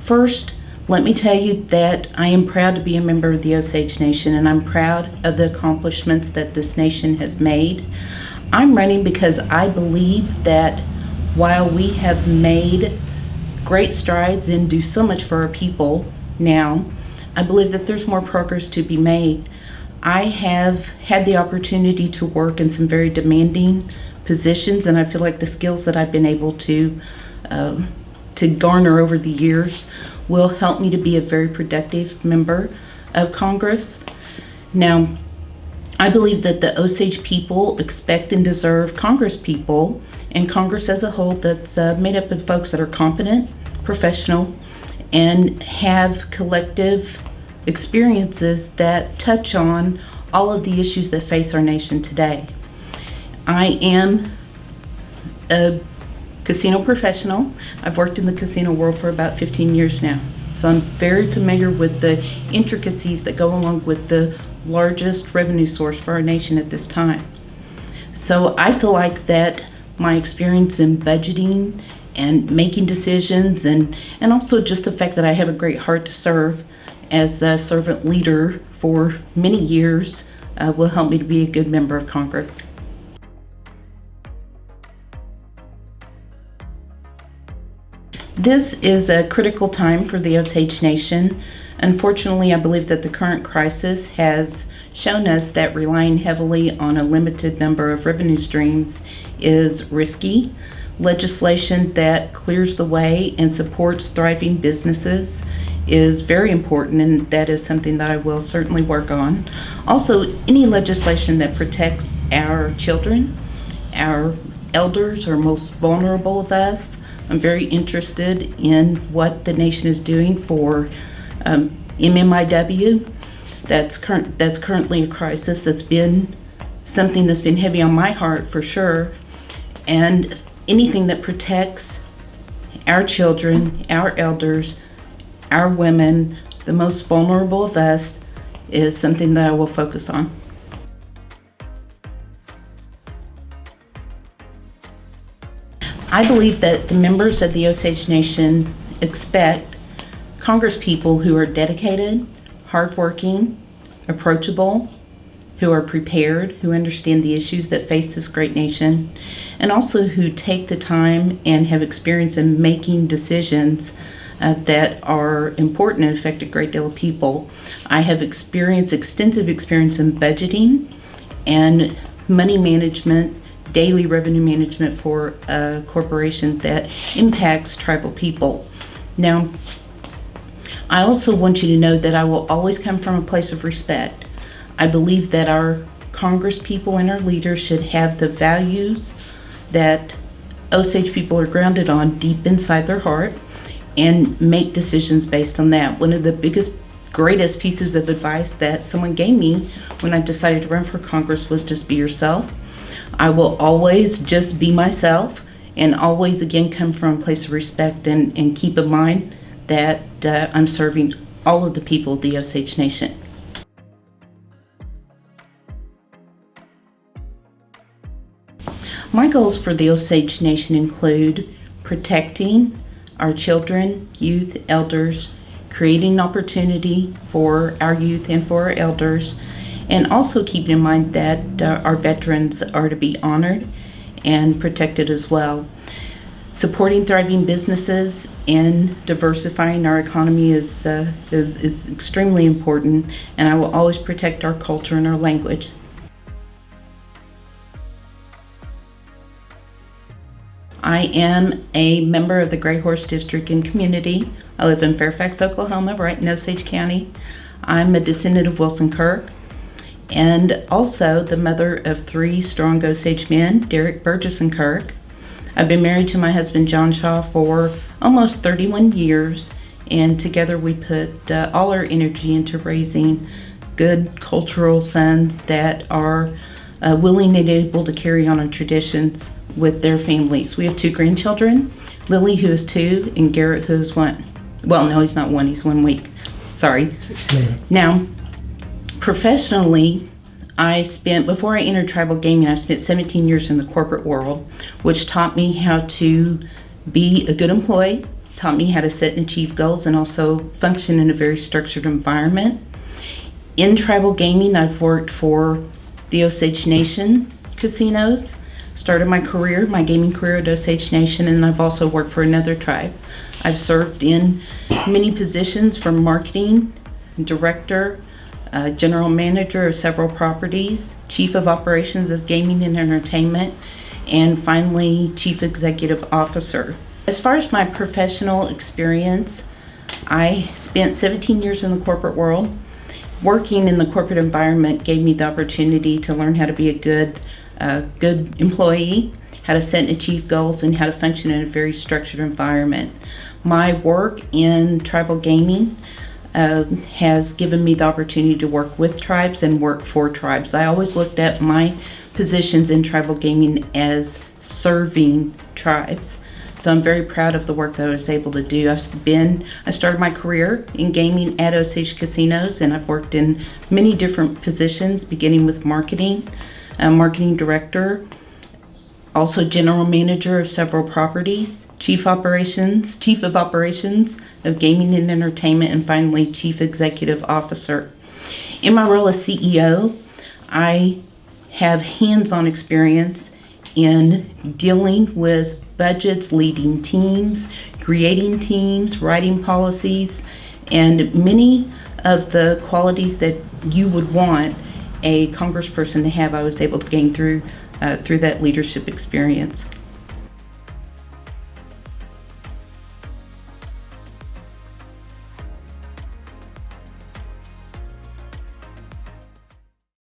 First, let me tell you that I am proud to be a member of the Osage Nation, and I'm proud of the accomplishments that this nation has made. I'm running because I believe that while we have made great strides and do so much for our people now, I believe that there's more progress to be made. I have had the opportunity to work in some very demanding positions, and I feel like the skills that I've been able to garner over the years will help me to be a very productive member of Congress. Now, I believe that the Osage people expect and deserve Congress people and Congress as a whole that's made up of folks that are competent, professional, and have collective experiences that touch on all of the issues that face our nation today. I am a casino professional. I've worked in the casino world for about 15 years now. So I'm very familiar with the intricacies that go along with the largest revenue source for our nation at this time. So I feel like that my experience in budgeting and making decisions and also just the fact that I have a great heart to serve as a servant leader for many years will help me to be a good member of Congress. This is a critical time for the Osage Nation. Unfortunately, I believe that the current crisis has shown us that relying heavily on a limited number of revenue streams is risky. Legislation that clears the way and supports thriving businesses is very important, and that is something that I will certainly work on. Also, any legislation that protects our children, our elders, or most vulnerable of us. I'm very interested in what the nation is doing for MMIW. That's currently a crisis that's been something that's been heavy on my heart for sure. And anything that protects our children, our elders, our women, the most vulnerable of us, is something that I will focus on. I believe that the members of the Osage Nation expect Congress people who are dedicated, hardworking, approachable, who are prepared, who understand the issues that face this great nation, and also who take the time and have experience in making decisions that are important and affect a great deal of people. I have extensive experience in budgeting and money management, daily revenue management for a corporation that impacts tribal people. Now, I also want you to know that I will always come from a place of respect. I believe that our Congress people and our leaders should have the values that Osage people are grounded on deep inside their heart and make decisions based on that. One of the greatest pieces of advice that someone gave me when I decided to run for Congress was just be yourself. I will always just be myself and always again come from a place of respect and keep in mind that I'm serving all of the people of the Osage Nation. My goals for the Osage Nation include protecting our children, youth, elders, creating opportunity for our youth and for our elders, and also keeping in mind that our veterans are to be honored and protected as well. Supporting thriving businesses and diversifying our economy is extremely important, and I will always protect our culture and our language. I am a member of the Gray Horse District and community. I live in Fairfax, Oklahoma, right in Osage County. I'm a descendant of Wilson Kirk, and also the mother of 3 strong Osage men, Derek, Burgess, and Kirk. I've been married to my husband, John Shaw, for almost 31 years, and together we put all our energy into raising good cultural sons that are willing and able to carry on our traditions with their families. We have 2 grandchildren, Lily, who is 2, and Garrett, who is 1. Well, no, he's not 1, he's 1 week. Sorry. Now, professionally, before I entered tribal gaming, I spent 17 years in the corporate world, which taught me how to be a good employee, taught me how to set and achieve goals and also function in a very structured environment. In tribal gaming, I've worked for the Osage Nation casinos. Started my gaming career at Osage Nation, and I've also worked for another tribe. I've served in many positions from marketing, director, general manager of several properties, chief of operations of gaming and entertainment, and finally, chief executive officer. As far as my professional experience, I spent 17 years in the corporate world. Working in the corporate environment gave me the opportunity to learn how to be a good employee, how to set and achieve goals, and how to function in a very structured environment. My work in tribal gaming has given me the opportunity to work with tribes and work for tribes. I always looked at my positions in tribal gaming as serving tribes. So I'm very proud of the work that I was able to do. I started my career in gaming at Osage casinos, and I've worked in many different positions, beginning with marketing, marketing director, also general manager of several properties, chief of operations of gaming and entertainment, and finally chief executive officer. In my role as CEO, I have hands-on experience in dealing with budgets, leading teams, creating teams, writing policies, and many of the qualities that you would want a congressperson to have, I was able to gain through that leadership experience.